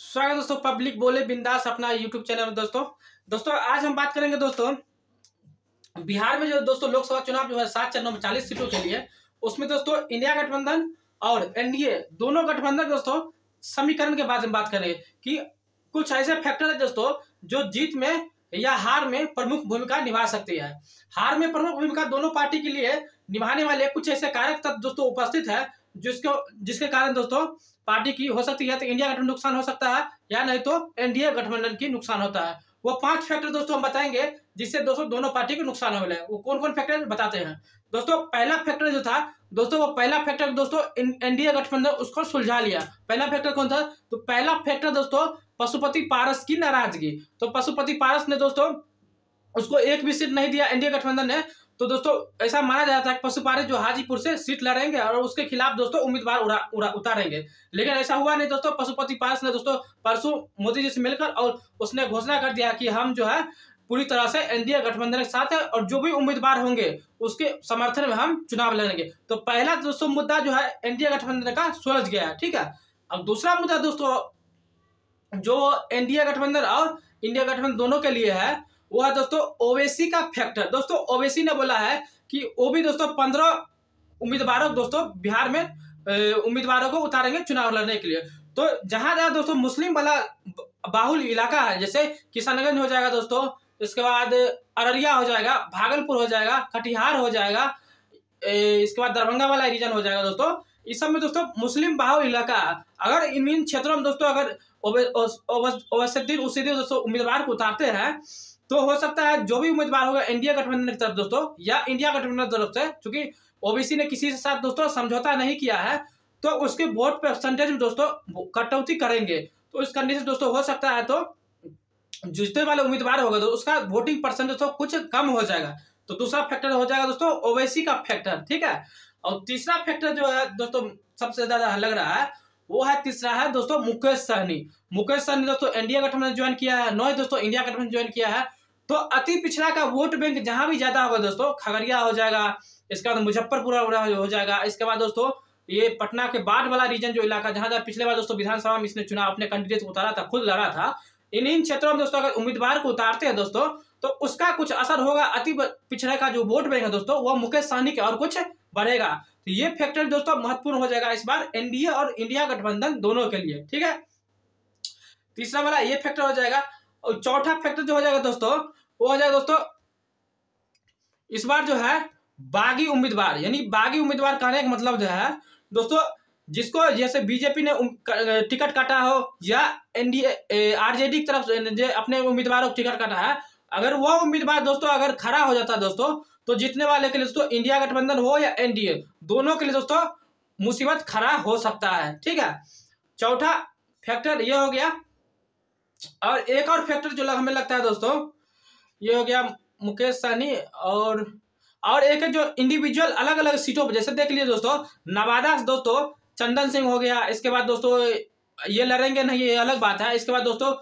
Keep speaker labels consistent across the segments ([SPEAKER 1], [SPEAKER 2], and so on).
[SPEAKER 1] स्वागत है दोस्तों पब्लिक बोले बिंदास अपना यूट्यूब चैनल में। दोस्तों आज हम बात करेंगे दोस्तों बिहार में जो दोस्तों लोकसभा चुनाव जो है 7 चरणों में 40 सीटों के लिए, उसमें दोस्तों इंडिया गठबंधन और एनडीए दोनों गठबंधन दोस्तों समीकरण के बारे में बात करेंगे कि कुछ ऐसे फैक्टर है दोस्तों जो जीत में या हार में प्रमुख भूमिका निभा सकती है। हार में प्रमुख भूमिका दोनों पार्टी के लिए निभाने वाले कुछ ऐसे कारक तत्व दोस्तों उपस्थित है जिसके कारण दोस्तों पार्टी की हो सकती है तो इंडिया गठबंधन नुकसान हो सकता है या नहीं तो एनडीए गठबंधन की नुकसान होता है। वो 5 फैक्टर दोस्तों हम बताएंगे जिससे दोस्तों दोनों पार्टी को नुकसान हो वो कौन कौन फैक्टर बताते हैं। दोस्तों पहला फैक्टर जो था दोस्तों वो पहला फैक्टर दोस्तों एनडीए गठबंधन उसको सुलझा लिया। पहला फैक्टर कौन था? तो पहला फैक्टर दोस्तों पशुपति पारस की नाराजगी। तो पशुपति पारस ने दोस्तों उसको एक भी सीट नहीं दिया एनडीए गठबंधन ने। तो दोस्तों ऐसा माना जाता है कि पशु पारस जो हाजीपुर से सीट लड़ेंगे और उसके खिलाफ दोस्तों उम्मीदवार उतारेंगे, लेकिन ऐसा हुआ नहीं दोस्तों। पशुपति पारस ने दोस्तों परसों मोदी जी से मिलकर और उसने घोषणा कर दिया कि हम जो है पूरी तरह से एनडीए गठबंधन के साथ है और जो भी उम्मीदवार होंगे उसके समर्थन में हम चुनाव लड़ेंगे। तो पहला दोस्तों मुद्दा जो है एनडीए गठबंधन का सुलझ गया है, ठीक है। अब दूसरा मुद्दा दोस्तों जो एनडीए गठबंधन और इंडिया गठबंधन दोनों के लिए है वो है दोस्तों ओवैसी का फैक्टर। दोस्तों ओवैसी ने बोला है कि वो भी दोस्तों 15 उम्मीदवारों दोस्तों बिहार में उम्मीदवारों को उतारेंगे चुनाव लड़ने के लिए। तो जहां जहां दोस्तों मुस्लिम वाला बाहुल इलाका है, जैसे किशनगंज हो जाएगा दोस्तों, इसके बाद अररिया हो जाएगा, भागलपुर हो जाएगा, कटिहार हो जाएगा, इसके बाद दरभंगा वाला रीजन हो जाएगा दोस्तों। इस सब में दोस्तों मुस्लिम बाहुल इलाका, अगर इन क्षेत्रों में दोस्तों अगर ओवैसी उसी दोस्तों उम्मीदवार को उतारते हैं तो हो सकता है जो भी उम्मीदवार होगा एनडीए गठबंधन की तरफ दोस्तों या इंडिया गठबंधन की तरफ से, क्योंकि ओबीसी ने किसी के साथ दोस्तों समझौता नहीं किया है तो उसके वोट परसेंटेज में दोस्तों कटौती करेंगे। तो इस कंडीशन दोस्तों हो सकता है तो जीतने वाले उम्मीदवार होगा तो उसका वोटिंग परसेंटेज दोस्तों कुछ कम हो जाएगा। तो दूसरा फैक्टर हो जाएगा दोस्तों ओवैसी का फैक्टर, ठीक है। और तीसरा फैक्टर जो है दोस्तों सबसे ज्यादा लग रहा है वो है तीसरा है दोस्तों मुकेश सहनी। मुकेश सहनी दोस्तों एनडीए गठबंधन ज्वाइन किया है, नौ दोस्तों इंडिया गठबंधन ज्वाइन किया है। तो अति पिछड़ा का वोट बैंक जहां भी ज्यादा होगा दोस्तों खगड़िया हो जाएगा, इसके बाद मुजफ्फरपुर हो जाएगा, इसके बाद दोस्तों ये पटना के बाढ़ वाला रीजन जो इलाका जहां पिछले बार दोस्तों विधानसभा में इसने चुनाव अपने कैंडिडेट को उतारा था, खुद लड़ा था, इन क्षेत्रों में दोस्तों अगर उम्मीदवार को उतारते हैं दोस्तों तो उसका कुछ असर होगा। अति पिछड़े का जो वोट बैंक है दोस्तों वो मुकेश सहनी के और कुछ बढ़ेगा। तो ये फैक्टर दोस्तों महत्वपूर्ण हो जाएगा इस बार एनडीए और इंडिया गठबंधन दोनों के लिए, ठीक है। तीसरा वाला ये फैक्टर हो जाएगा। और चौथा फैक्टर जो हो जाएगा दोस्तों वो हो जाएगा दोस्तों इस बार जो है बागी उम्मीदवार, यानी बागी उम्मीदवार कहने का मतलब जो है दोस्तों जिसको जैसे बीजेपी ने टिकट काटा हो या एनडीए आरजेडी की तरफ से अपने उम्मीदवारों को टिकट काटा है, अगर वो उम्मीदवार दोस्तों अगर खड़ा हो जाता है दोस्तों तो जीतने वाले के लिए दोस्तों इंडिया गठबंधन हो या एनडीए दोनों के लिए दोस्तों मुसीबत खड़ा हो सकता है, ठीक है। चौथा फैक्टर ये हो गया। और एक और फैक्टर जो हमें लगता है दोस्तों ये हो गया मुकेश सहनी और एक जो इंडिविजुअल अलग अलग सीटों पर, जैसे देख लीजिए दोस्तों नवादा दोस्तों चंदन सिंह हो गया, इसके बाद दोस्तों ये लड़ेंगे नहीं ये अलग बात है। इसके बाद दोस्तों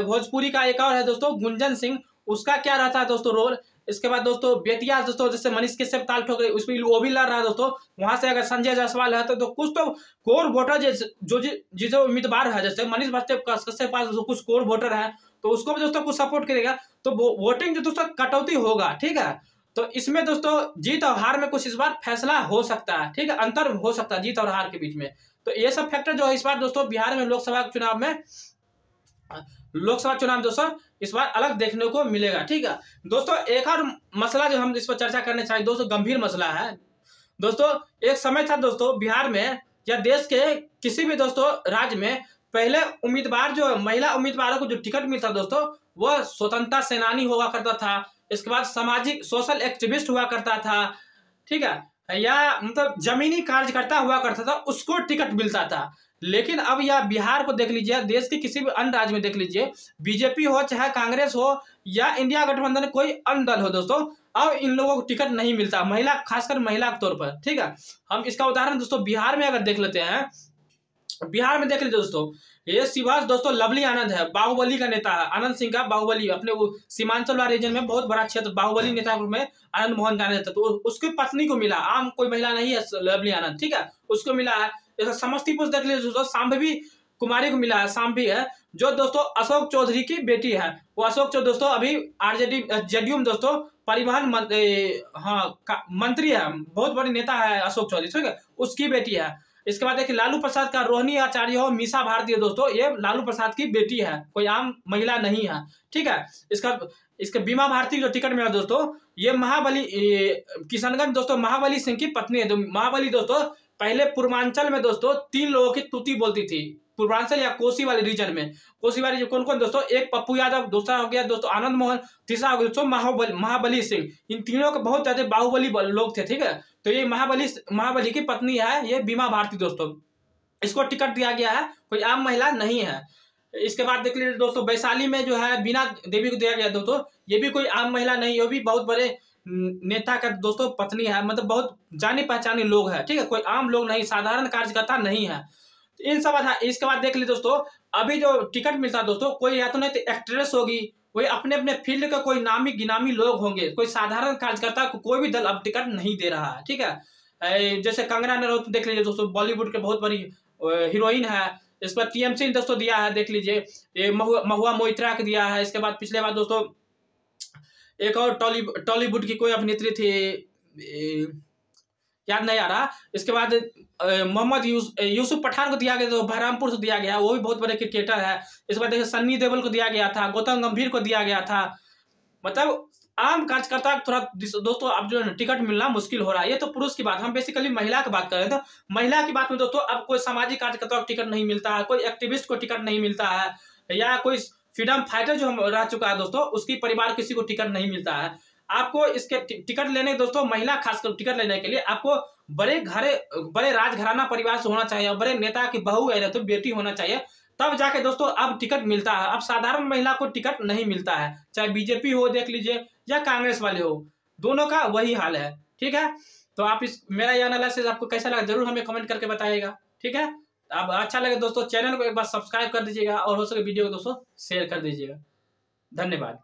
[SPEAKER 1] भोजपुरी का एक और है दोस्तों गुंजन सिंह, उसका क्या रहता है दोस्तों रोल। इसके बाद दोस्तों बेतिया दोस्तों जैसे मनीष कश्यप ताल ठोक उस पर वो भी लड़ रहा है दोस्तों, वहां से अगर संजय जायसवाल है तो कुछ तो कोर वोटर जो उम्मीदवार है जैसे मनीष कश्यप के पास कुछ कोर वोटर है तो उसको भी दोस्तों कुछ सपोर्ट करेगा तो वोटिंग जो दोस्तों कटौती होगा, ठीक है। तो इसमें दोस्तों जीत और हार में कुछ इस बार फैसला हो सकता है, ठीक है, अंतर हो सकता है जीत और हार के बीच में। तो ये सब फैक्टर जो है इस बार दोस्तों बिहार में लोकसभा चुनाव दोस्तों इस बार अलग देखने को मिलेगा, ठीक है। दोस्तों एक और मसला जो हम इस पर चर्चा करना चाहिए दोस्तों गंभीर मसला है दोस्तों। एक समय था दोस्तों बिहार में या देश के किसी भी दोस्तों राज्य में पहले उम्मीदवार जो महिला उम्मीदवारों को जो टिकट मिलता दोस्तों वह स्वतंत्रता सेनानी हुआ करता था, इसके बाद सामाजिक सोशल एक्टिविस्ट हुआ करता था, ठीक है, या मतलब जमीनी कार्यकर्ता हुआ करता था, उसको टिकट मिलता था। लेकिन अब यह बिहार को देख लीजिए, देश के किसी भी अन्य राज्य में देख लीजिए, बीजेपी हो चाहे कांग्रेस हो या इंडिया गठबंधन कोई अन्य दल हो दोस्तों, अब इन लोगों को टिकट नहीं मिलता, महिला खासकर महिला के तौर पर, ठीक है। हम इसका उदाहरण दोस्तों बिहार में अगर देख लेते हैं, बिहार में देख लीजिए दोस्तों ये शिवास दोस्तों लवली आनंद है, बाहुबली का नेता है, आनंद सिंह का बाहुबली, अपने वो सीमांचल वाला रीजन में बहुत बड़ा क्षेत्र बाहुबली नेता में आनंद मोहन जाने जाता, तो उसकी पत्नी को मिला, आम कोई महिला नहीं है लवली आनंद, ठीक है, उसको मिला है। जैसे समस्तीपुर देख लीजिए दोस्तों शांभवी कुमारी को मिला है, शाम्भी है, जो दोस्तों अशोक चौधरी की बेटी है। वो अशोक चौधरी दोस्तों अभी आरजेडी जेडीयू में दोस्तों परिवहन मंत्री है, बहुत बड़ी नेता है अशोक चौधरी, ठीक है, उसकी बेटी है। इसके बाद देखिए लालू प्रसाद का रोहिणी आचार्य हो, मीसा भारती है दोस्तों, ये लालू प्रसाद की बेटी है, कोई आम महिला नहीं है, ठीक है। इसके बीमा भारती जो टिकट मिला दोस्तों, ये महाबली किशनगंज दोस्तों महाबली सिंह की पत्नी है। महाबली दोस्तों पहले पूर्वांचल में दोस्तों 3 लोगों की तुति बोलती थी, पूर्वांचल या कोसी वाले रीजन में। कोसी वाले कौन कौन दोस्तों, एक पप्पू यादव, दूसरा हो गया दोस्तों आनंद मोहन, तीसरा हो गया दोस्तों महाबली सिंह। इन तीनों के बहुत ज्यादा बाहुबली लोग थे, ठीक है। तो ये महाबली की पत्नी है, ये बीमा भारती दोस्तों, इसको टिकट दिया गया है, कोई आम महिला नहीं है। इसके बाद देख लीजिए दोस्तों वैशाली में जो है बीना देवी को दिया गया दोस्तों, ये भी कोई आम महिला नहीं, ये भी बहुत बड़े नेता का दोस्तों पत्नी है, मतलब बहुत जानी पहचानी लोग है, ठीक है, कोई आम लोग नहीं, साधारण कार्यकर्ता नहीं है। इन सब इसके बाद देख लीजिए दोस्तों, अभी जो टिकट मिलता है दोस्तों, कोई या तो नहीं तो एक्ट्रेस होगी, कोई अपने अपने फील्ड का कोई नामी गिनामी लोग होंगे, कोई साधारण कार्यकर्ता को कोई भी दल अब टिकट नहीं दे रहा है, ठीक है। जैसे कंगना रनौत देख लीजिए दोस्तों, बॉलीवुड के बहुत बड़ी हीरोइन है। इस पर टीएमसी ने दोस्तों दिया है, देख लीजिए ये महुआ मोइत्रा के दिया है। इसके बाद पिछले बार दोस्तों एक और टॉलीवुड की कोई अभिनेत्री थी, याद नहीं आ रहा। इसके बाद मोहम्मद यूसुफ पठान को दिया गया, तो बहरामपुर से दिया गया, वो भी बहुत बड़े क्रिकेटर है। इसके बाद देखिए सन्नी देओल को दिया गया था, गौतम गंभीर को दिया गया था। मतलब आम कार्यकर्ता थोड़ा दोस्तों अब जो टिकट मिलना मुश्किल हो रहा है। ये तो पुरुष की बात, हम बेसिकली महिला की बात कर रहे हैं। तो महिला की बात में दोस्तों अब कोई सामाजिक कार्यकर्ता को टिकट नहीं मिलता है, कोई एक्टिविस्ट को टिकट नहीं मिलता है, या कोई फ्रीडम फाइटर जो हम रह चुका है दोस्तों, उसकी परिवार किसी को टिकट नहीं मिलता है। आपको इसके टिकट लेने दोस्तों, महिला खासकर टिकट लेने के लिए आपको बड़े राजघराना परिवार से होना चाहिए, बड़े नेता की बहू है तो बेटी होना चाहिए, तब जाके दोस्तों अब टिकट मिलता है। अब साधारण महिला को टिकट नहीं मिलता है, चाहे बीजेपी हो देख लीजिए या कांग्रेस वाले हो, दोनों का वही हाल है, ठीक है। तो आप मेरा ये एनालिसिस आपको कैसा लगा जरूर हमें कमेंट करके बताइएगा, ठीक है। अब अच्छा लगे दोस्तों चैनल को एक बार सब्सक्राइब कर दीजिएगा, और हो सके वीडियो को दोस्तों शेयर कर दीजिएगा। धन्यवाद।